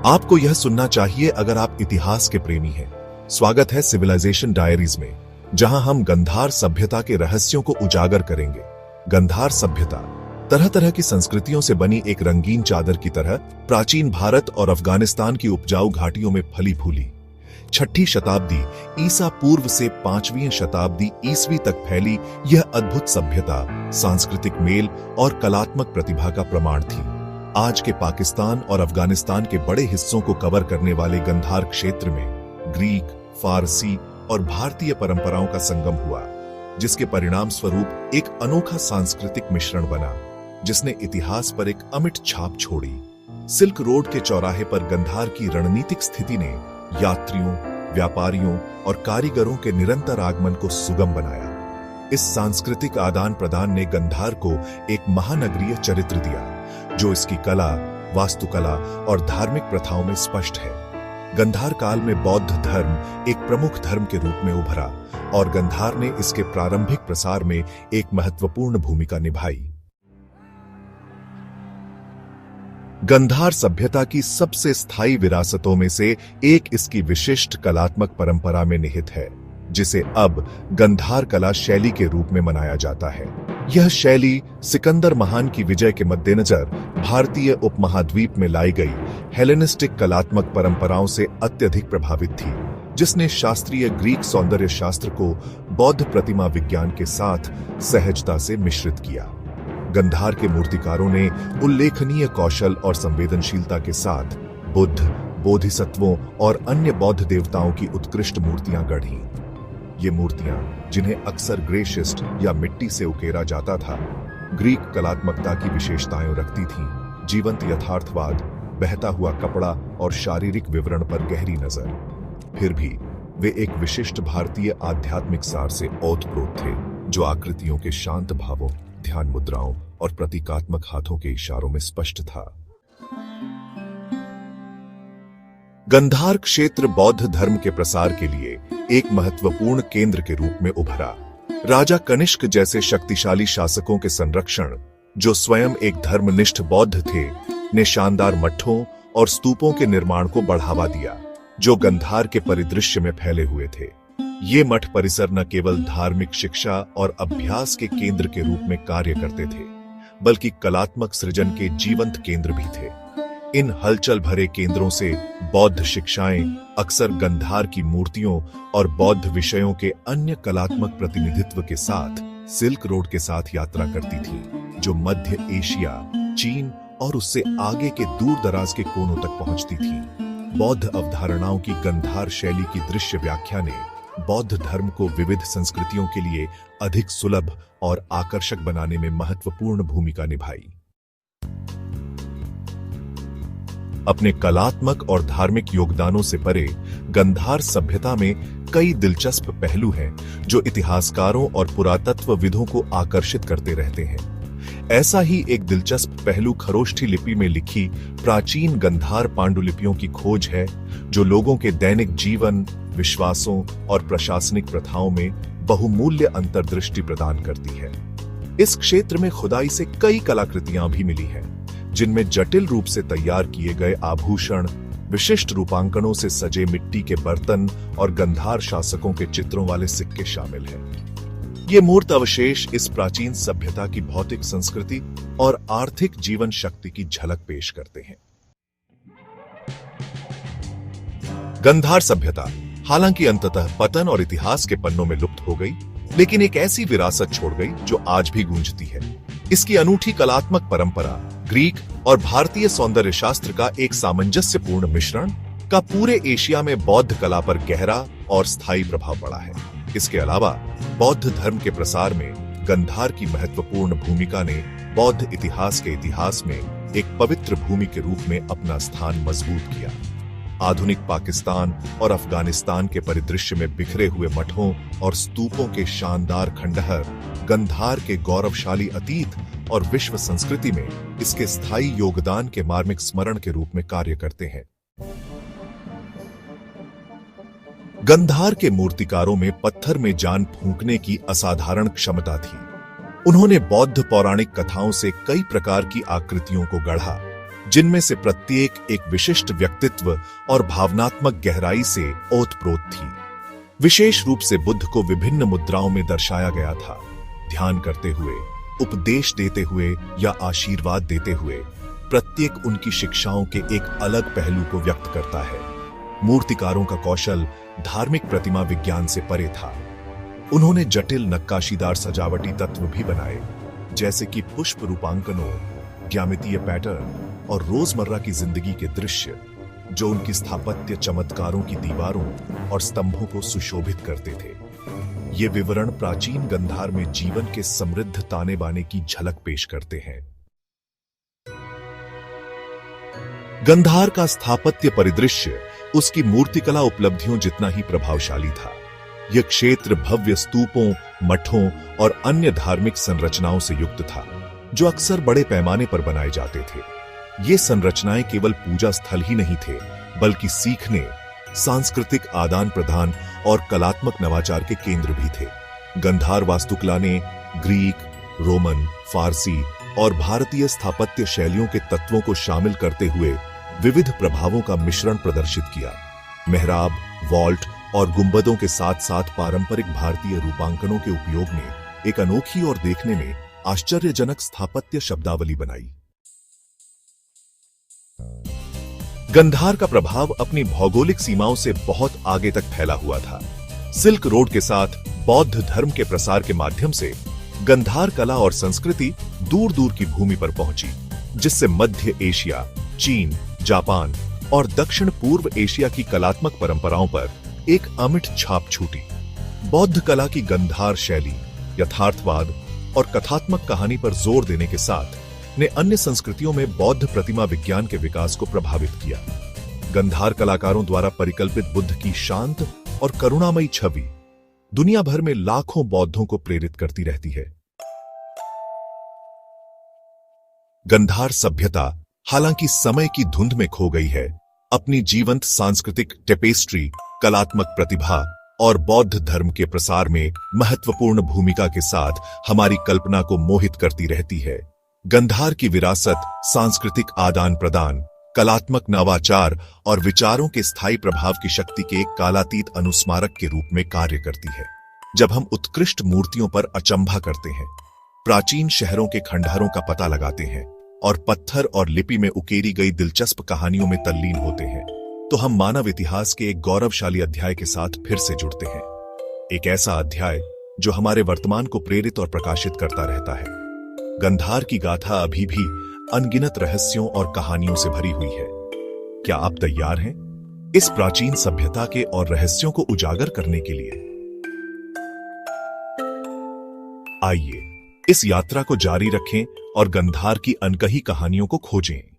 आपको यह सुनना चाहिए अगर आप इतिहास के प्रेमी हैं। स्वागत है सिविलाइजेशन डायरीज में, जहां हम गंधार सभ्यता के रहस्यों को उजागर करेंगे। गंधार सभ्यता तरह तरह की संस्कृतियों से बनी एक रंगीन चादर की तरह प्राचीन भारत और अफगानिस्तान की उपजाऊ घाटियों में फली फूली। 6ठी शताब्दी ईसा पूर्व से 5वीं शताब्दी ईसवी तक फैली यह अद्भुत सभ्यता सांस्कृतिक मेल और कलात्मक प्रतिभा का प्रमाण थी। आज के पाकिस्तान और अफगानिस्तान के बड़े हिस्सों को कवर करने वाले गंधार क्षेत्र में ग्रीक, फारसी और भारतीय परंपराओं का संगम हुआ, जिसके परिणाम स्वरूप एक अनोखा सांस्कृतिक मिश्रण बना, जिसने इतिहास पर एक अमिट छाप छोड़ी। सिल्क रोड के चौराहे पर गंधार की रणनीतिक स्थिति ने यात्रियों, व्यापारियों और कारीगरों के निरंतर आगमन को सुगम बनाया। इस सांस्कृतिक आदान प्रदान ने गंधार को एक महानगरीय चरित्र दिया, जो इसकी कला, वास्तुकला और धार्मिक प्रथाओं में स्पष्ट है। गंधार काल में बौद्ध धर्म एक प्रमुख धर्म के रूप में उभरा और गंधार ने इसके प्रारंभिक प्रसार में एक महत्वपूर्ण भूमिका निभाई। गंधार सभ्यता की सबसे स्थायी विरासतों में से एक इसकी विशिष्ट कलात्मक परंपरा में निहित है, जिसे अब गंधार कला शैली के रूप में मनाया जाता है। यह शैली सिकंदर महान की विजय के मद्देनजर भारतीय उपमहाद्वीप में लाई गई हेलेनिस्टिक कलात्मक परंपराओं से अत्यधिक प्रभावित थी, जिसने शास्त्रीय ग्रीक सौंदर्य शास्त्र को बौद्ध प्रतिमा विज्ञान के साथ सहजता से मिश्रित किया। गंधार के मूर्तिकारों ने उल्लेखनीय कौशल और संवेदनशीलता के साथ बुद्ध, बोधिसत्वों और अन्य बौद्ध देवताओं की उत्कृष्ट मूर्तियां गढ़ीं। ये मूर्तियां, जिन्हें अक्सर ग्रे शिस्ट या मिट्टी से उकेरा जाता था, ग्रीक कलात्मकता की विशेषताएं रखती थीं। जीवंत यथार्थवाद, बहता हुआ कपड़ा और शारीरिक विवरण पर गहरी नजर। फिर भी वे एक विशिष्ट भारतीय आध्यात्मिक सार से ओतप्रोत थे, जो आकृतियों के शांत भावों, ध्यान मुद्राओं और प्रतीकात्मक हाथों के इशारों में स्पष्ट था। गंधार क्षेत्र बौद्ध धर्म के प्रसार के लिए एक महत्वपूर्ण केंद्र के रूप में उभरा। राजा कनिष्क जैसे शक्तिशाली शासकों के संरक्षण, जो स्वयं एक धर्मनिष्ठ बौद्ध थे, ने शानदार मठों और स्तूपों के निर्माण को बढ़ावा दिया, जो गंधार के परिदृश्य में फैले हुए थे। ये मठ परिसर न केवल धार्मिक शिक्षा और अभ्यास के केंद्र के रूप में कार्य करते थे, बल्कि कलात्मक सृजन के जीवंत केंद्र भी थे। इन हलचल भरे केंद्रों से बौद्ध शिक्षाएं अक्सर गंधार की मूर्तियों और बौद्ध विषयों के अन्य कलात्मक प्रतिनिधित्व के साथ सिल्क रोड के साथ यात्रा करती थी, जो मध्य एशिया, चीन और उससे आगे के दूर दराज के कोनों तक पहुंचती थी। बौद्ध अवधारणाओं की गंधार शैली की दृश्य व्याख्या ने बौद्ध धर्म को विविध संस्कृतियों के लिए अधिक सुलभ और आकर्षक बनाने में महत्वपूर्ण भूमिका निभाई। अपने कलात्मक और धार्मिक योगदानों से परे गंधार सभ्यता में कई दिलचस्प पहलू हैं, जो इतिहासकारों और पुरातत्वविदों को आकर्षित करते रहते हैं। ऐसा ही एक दिलचस्प पहलू खरोष्ठी लिपि में लिखी प्राचीन गंधार पांडुलिपियों की खोज है, जो लोगों के दैनिक जीवन, विश्वासों और प्रशासनिक प्रथाओं में बहुमूल्य अंतर्दृष्टि प्रदान करती है। इस क्षेत्र में खुदाई से कई कलाकृतियां भी मिली हैं, जिनमें जटिल रूप से तैयार किए गए आभूषण, विशिष्ट रूपांकनों से सजे मिट्टी के बर्तन और गंधार शासकों के चित्रों वाले सिक्के शामिल हैं। ये मूर्त अवशेष इस प्राचीन सभ्यता की भौतिक संस्कृति और आर्थिक जीवन शक्ति की झलक पेश करते हैं। गंधार सभ्यता हालांकि अंततः पतन और इतिहास के पन्नों में लुप्त हो गई, लेकिन एक ऐसी विरासत छोड़ गई जो आज भी गूंजती है। इसकी अनूठी कलात्मक परंपरा, ग्रीक और भारतीय सौंदर्य शास्त्र का एक सामंजस्यपूर्ण मिश्रण का पूरे एशिया में बौद्ध कला पर गहरा और स्थायी प्रभाव पड़ा है। इसके अलावा बौद्ध धर्म के प्रसार में गंधार की महत्वपूर्ण भूमिका ने बौद्ध इतिहास के इतिहास में एक पवित्र भूमि के रूप में अपना स्थान मजबूत किया। आधुनिक पाकिस्तान और अफगानिस्तान के परिदृश्य में बिखरे हुए मठों और स्तूपों के शानदार खंडहर गंधार के गौरवशाली अतीत और विश्व संस्कृति में इसके स्थायी योगदान के मार्मिक स्मरण के रूप में कार्य करते हैं। गंधार के मूर्तिकारों में पत्थर में जान फूंकने की असाधारण क्षमता थी। उन्होंने बौद्ध पौराणिक कथाओं से कई प्रकार की आकृतियों को गढ़ा, जिनमें से प्रत्येक एक विशिष्ट व्यक्तित्व और भावनात्मक गहराई से ओतप्रोत थी। विशेष रूप से बुद्ध को विभिन्न मुद्राओं में दर्शाया गया था, ध्यान करते हुए, उपदेश देते हुए या आशीर्वाद देते हुए। प्रत्येक उनकी शिक्षाओं के एक अलग पहलू को व्यक्त करता है। मूर्तिकारों का कौशल धार्मिक प्रतिमा विज्ञान से परे था। उन्होंने जटिल नक्काशीदार सजावटी तत्व भी बनाए, जैसे कि पुष्प रूपांकनों, ज्यामितीय पैटर्न और रोजमर्रा की जिंदगी के दृश्य, जो उनकी स्थापत्य चमत्कारों की दीवारों और स्तंभों को सुशोभित करते थे। ये विवरण प्राचीन गंधार में जीवन के समृद्ध ताने बाने की झलक पेश करते हैं। गंधार का स्थापत्य परिदृश्य उसकी मूर्तिकला उपलब्धियों जितना ही प्रभावशाली था। यह क्षेत्र भव्य स्तूपों, मठों और अन्य धार्मिक संरचनाओं से युक्त था, जो अक्सर बड़े पैमाने पर बनाए जाते थे। ये संरचनाएं केवल पूजा स्थल ही नहीं थे, बल्कि सीखने, सांस्कृतिक आदान प्रदान और कलात्मक नवाचार के केंद्र भी थे। गंधार वास्तुकला ने ग्रीक, रोमन, फारसी और भारतीय स्थापत्य शैलियों के तत्वों को शामिल करते हुए विविध प्रभावों का मिश्रण प्रदर्शित किया। मेहराब, वॉल्ट और गुंबदों के साथ साथ पारंपरिक भारतीय रूपांकनों के उपयोग ने एक अनोखी और देखने में आश्चर्यजनक स्थापत्य शब्दावली बनाई। गंधार का प्रभाव अपनी भौगोलिक सीमाओं से बहुत आगे तक फैला हुआ था। सिल्क रोड के साथ बौद्ध धर्म के प्रसार के माध्यम से गंधार कला और संस्कृति दूर दूर की भूमि पर पहुंची, जिससे मध्य एशिया, चीन, जापान और दक्षिण पूर्व एशिया की कलात्मक परंपराओं पर एक अमिट छाप छूटी। बौद्ध कला की गंधार शैली, यथार्थवाद और कथात्मक कहानी पर जोर देने के साथ ने अन्य संस्कृतियों में बौद्ध प्रतिमा विज्ञान के विकास को प्रभावित किया। गंधार कलाकारों द्वारा परिकल्पित बुद्ध की शांत और करुणामयी छवि दुनिया भर में लाखों बौद्धों को प्रेरित करती रहती है। गंधार सभ्यता हालांकि समय की धुंध में खो गई है, अपनी जीवंत सांस्कृतिक टेपेस्ट्री, कलात्मक प्रतिभा और बौद्ध धर्म के प्रसार में महत्वपूर्ण भूमिका के साथ हमारी कल्पना को मोहित करती रहती है। गंधार की विरासत सांस्कृतिक आदान प्रदान, कलात्मक नवाचार और विचारों के स्थायी प्रभाव की शक्ति के एक कालातीत अनुस्मारक के रूप में कार्य करती है। जब हम उत्कृष्ट मूर्तियों पर अचंभा करते हैं, प्राचीन शहरों के खंडहरों का पता लगाते हैं और पत्थर और लिपि में उकेरी गई दिलचस्प कहानियों में तल्लीन होते हैं, तो हम मानव इतिहास के एक गौरवशाली अध्याय के साथ फिर से जुड़ते हैं। एक ऐसा अध्याय जो हमारे वर्तमान को प्रेरित और प्रकाशित करता रहता है। गंधार की गाथा अभी भी अनगिनत रहस्यों और कहानियों से भरी हुई है। क्या आप तैयार हैं इस प्राचीन सभ्यता के और रहस्यों को उजागर करने के लिए? आइए इस यात्रा को जारी रखें और गंधार की अनकही कहानियों को खोजें।